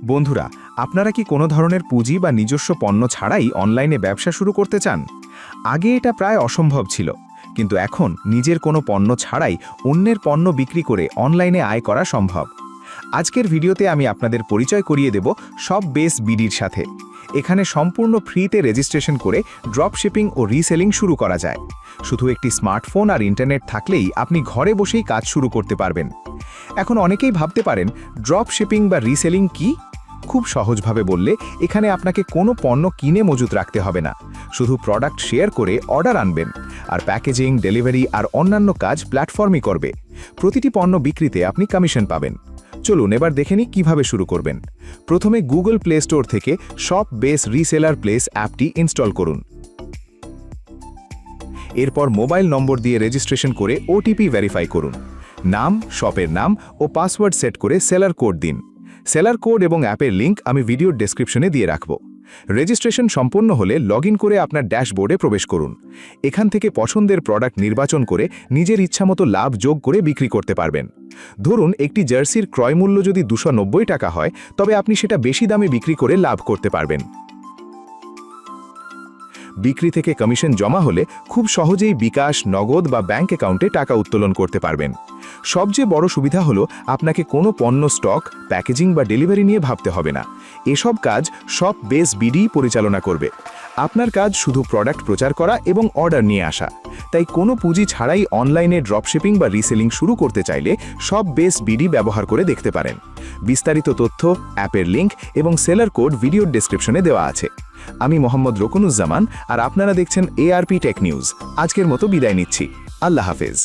বন্ধুরা, আপনারা কি কোনো ধরনের পুঁজি বা নিজস্ব পণ্য ছাড়াই অনলাইনে ব্যবসা শুরু করতে চান? আগে এটা প্রায় অসম্ভব ছিল, কিন্তু এখন নিজের কোনো পণ্য ছাড়াই অন্যের পণ্য বিক্রি করে অনলাইনে আয় করা সম্ভব। আজকের ভিডিওতে আমি আপনাদের পরিচয় করিয়ে দেব সব বেস বিডির সাথে। এখানে সম্পূর্ণ ফ্রিতে রেজিস্ট্রেশন করে ড্রপ শিপিং ও রিসেলিং শুরু করা যায়। শুধু একটি স্মার্টফোন আর ইন্টারনেট থাকলেই আপনি ঘরে বসেই কাজ শুরু করতে পারবেন। এখন অনেকেই ভাবতে পারেন, ড্রপ শিপিং বা রিসেলিং কি? খুব সহজভাবে বললে, এখানে আপনাকে কোনো পণ্য কিনে মজুত রাখতে হবে না। শুধু প্রোডাক্ট শেয়ার করে অর্ডার আনবেন, আর প্যাকেজিং, ডেলিভারি আর অন্যান্য কাজ প্ল্যাটফর্মই করবে। প্রতিটি পণ্য বিক্রিতে আপনি কমিশন পাবেন। চলুন এবার দেখে নিই কীভাবে শুরু করবেন। প্রথমে গুগল প্লে স্টোর থেকে শপ বেস রিসেলার প্লেস অ্যাপটি ইনস্টল করুন। এরপর মোবাইল নম্বর দিয়ে রেজিস্ট্রেশন করে ওটিপি ভেরিফাই করুন। নাম, শপের নাম ও পাসওয়ার্ড সেট করে সেলার কোড দিন। সেলার কোড এবং অ্যাপের লিঙ্ক আমি ভিডিওর ডেসক্রিপশনে দিয়ে রাখব। রেজিস্ট্রেশন সম্পন্ন হলে লগইন করে আপনার ড্যাশবোর্ডে প্রবেশ করুন। এখান থেকে পছন্দের প্রোডাক্ট নির্বাচন করে নিজের ইচ্ছামতো লাভ যোগ করে বিক্রি করতে পারবেন। ধরুন একটি জার্সির ক্রয়মূল্য যদি 290 টাকা হয়, তবে আপনি সেটা বেশি দামে বিক্রি করে লাভ করতে পারবেন। বিক্রি থেকে কমিশন জমা হলে খুব সহজেই বিকাশ, নগদ বা ব্যাংক অ্যাকাউন্টে টাকা উত্তোলন করতে পারবেন। সবচেয়ে বড় সুবিধা হলো আপনাকে কোনো পণ্য স্টক, প্যাকেজিং বা ডেলিভারি নিয়ে ভাবতে হবে না। এসব কাজ সব বেস বিডি পরিচালনা করবে। আপনার কাজ শুধু প্রোডাক্ট প্রচার করা এবং অর্ডার নিয়ে আসা। তাই কোনো পুঁজি ছাড়াই অনলাইনে ড্রপশিপিং বা রিসেলিং শুরু করতে চাইলে সব বেস বিডি ব্যবহার করে দেখতে পারেন। বিস্তারিত তথ্য, অ্যাপের লিঙ্ক এবং সেলার কোড ভিডিওর ডেসক্রিপশনে দেওয়া আছে। আমি মোহাম্মদ রকুনুজ্জামান, আর আপনারা দেখছেন ARP টেক নিউজ। আজকের মতো বিদায় নিচ্ছি। আল্লাহ হাফেজ।